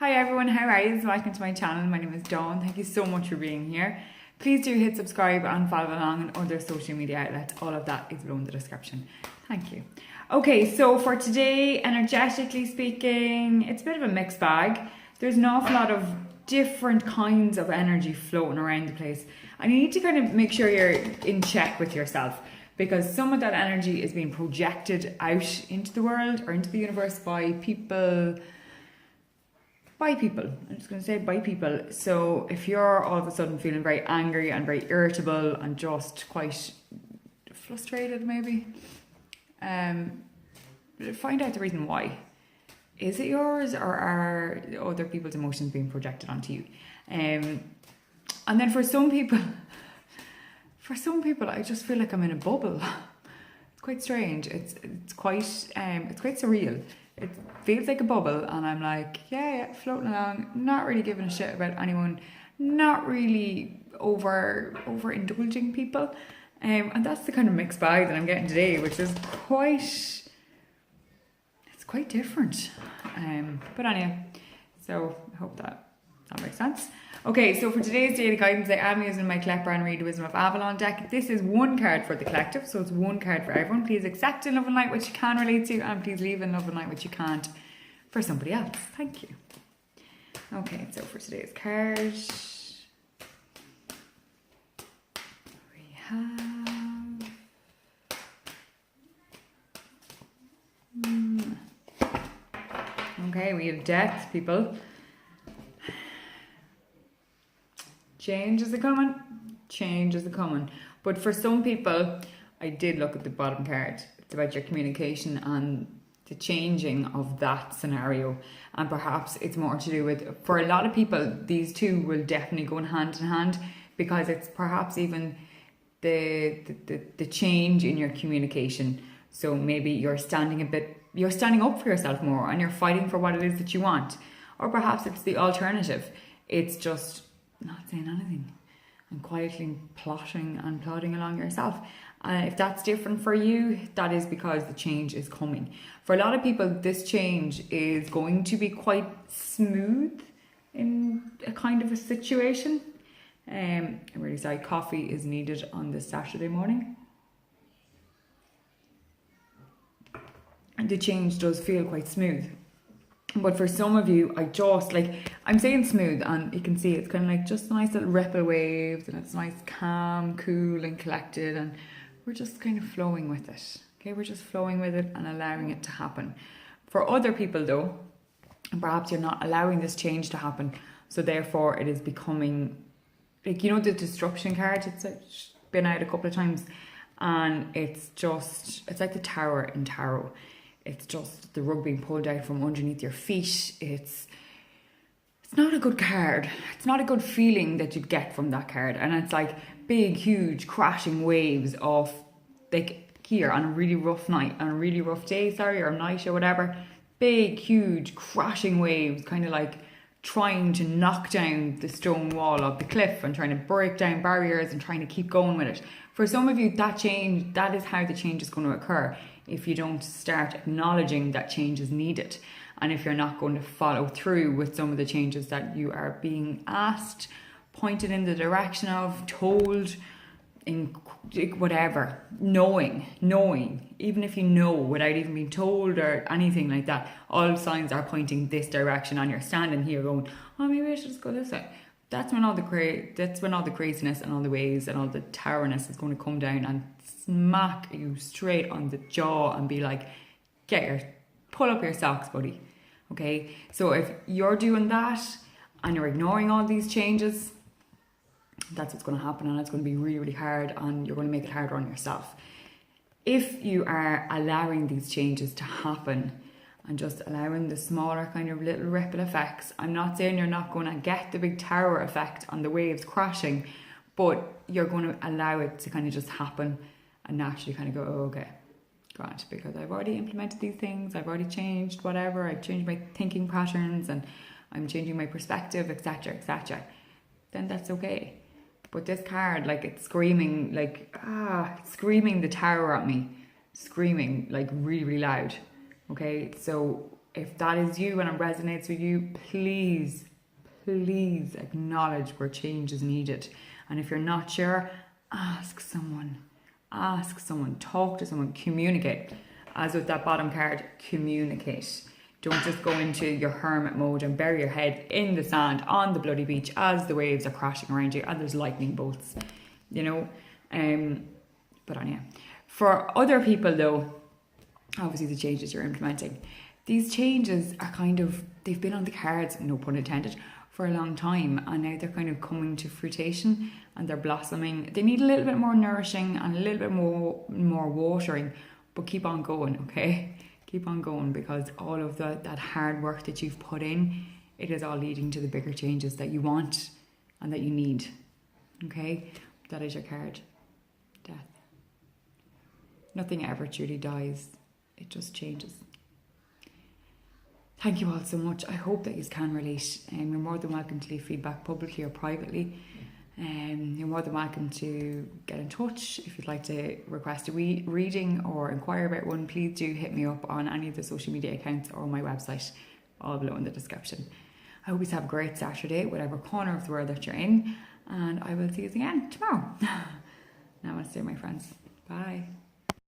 Hi everyone, how are you? Welcome to my channel. My name is Dawn. Thank you so much for being here. Please do hit subscribe and follow along on other social media outlets. All of that is below in the description. Thank you. Okay, so for today, energetically speaking, it's a bit of a mixed bag. There's an awful lot of different kinds of energy floating around the place. And you need to kind of make sure you're in check with yourself, because some of that energy is being projected out into the world or into the universe by people. I'm just going to say by people. So if you're all of a sudden feeling very angry and very irritable and just quite frustrated maybe, find out the reason why. Is it yours, or are other people's emotions being projected onto you? And then for some people, I just feel like I'm in a bubble. It's quite strange. It's quite surreal. It feels like a bubble, and I'm like, yeah, floating along, not really giving a shit about anyone, not really overindulging people, and that's the kind of mixed bag that I'm getting today, which is quite different. But anyway, so I hope that makes sense. Okay, so for today's daily guidance, I am using my Collect Brand Read Wisdom of Avalon deck. This is one card for the collective, so it's one card for everyone. Please accept in love and light what you can relate to, and please leave in love and light what you can't for somebody else. Thank you. Okay, so for today's card, we have... Okay, we have death, people. Change is a-coming. Change is a-coming. But for some people, I did look at the bottom card. It's about your communication and the changing of that scenario. And perhaps it's more to do with, for a lot of people, these two will definitely go in hand, because it's perhaps even the change in your communication. So maybe you're standing up for yourself more, and you're fighting for what it is that you want. Or perhaps it's the alternative. It's just not saying anything and quietly plotting and plodding along yourself. If that's different for you, that is because the change is coming. For a lot of people, this change is going to be quite smooth in a kind of a situation. I'm really sorry, coffee is needed on this Saturday morning. And the change does feel quite smooth. But for some of you, I'm saying smooth, and you can see it's kind of like just nice little ripple waves, and it's nice, calm, cool and collected, and we're just kind of flowing with it. Okay, we're just flowing with it and allowing it to happen. For other people though, perhaps you're not allowing this change to happen, so therefore it is becoming, like, you know, the disruption card, it's like been out a couple of times, and it's like the tower in tarot. It's just the rug being pulled out from underneath your feet. It's not a good card. It's not a good feeling that you get from that card. And it's like big, huge, crashing waves of, like, here on a really rough night, on a really rough day, or night or whatever. Big, huge, crashing waves, kind of like trying to knock down the stone wall of the cliff and trying to break down barriers and trying to keep going with it. For some of you, that is how the change is going to occur. If you don't start acknowledging that change is needed, and if you're not going to follow through with some of the changes that you are being asked, pointed in the direction of, told, in whatever, knowing, even if you know without even being told or anything like that, all signs are pointing this direction, and you're standing here going, oh, maybe I should just go this way. That's when all the craziness and all the waves and all the towerness is going to come down and smack you straight on the jaw and be like, pull up your socks, buddy. Okay, so if you're doing that and you're ignoring all these changes, that's what's going to happen, and it's going to be really, really hard, and you're going to make it harder on yourself. If you are allowing these changes to happen and just allowing the smaller kind of little ripple effects, I'm not saying you're not going to get the big tower effect on the waves crashing, but you're going to allow it to kind of just happen and naturally kind of go, oh, okay, grand, because I've already implemented these things, I've already changed whatever, I've changed my thinking patterns, and I'm changing my perspective, etc., then that's okay. But this card, like, it's screaming, like, screaming the tower at me, screaming, like, really, really loud. Okay, so if that is you and it resonates with you, please acknowledge where change is needed. And if you're not sure, ask someone, talk to someone, communicate. As with that bottom card, communicate. Don't just go into your hermit mode and bury your head in the sand on the bloody beach as the waves are crashing around you and there's lightning bolts, you know. But anyway, for other people though, obviously the changes you're implementing, these changes are they've been on the cards, no pun intended, for a long time, and now they're kind of coming to fruition and they're blossoming. They need a little bit more nourishing and a little bit more watering, but keep on going, okay? Keep on going, because all of that hard work that you've put in, it is all leading to the bigger changes that you want and that you need, okay? That is your card, death. Nothing ever truly dies, it just changes. Thank you all so much. I hope that you can relate. You're more than welcome to leave feedback publicly or privately. You're more than welcome to get in touch. If you'd like to request a reading or inquire about one, please do hit me up on any of the social media accounts or my website, all below in the description. I hope you have a great Saturday, whatever corner of the world that you're in, and I will see you again tomorrow. Namaste, my friends. Bye.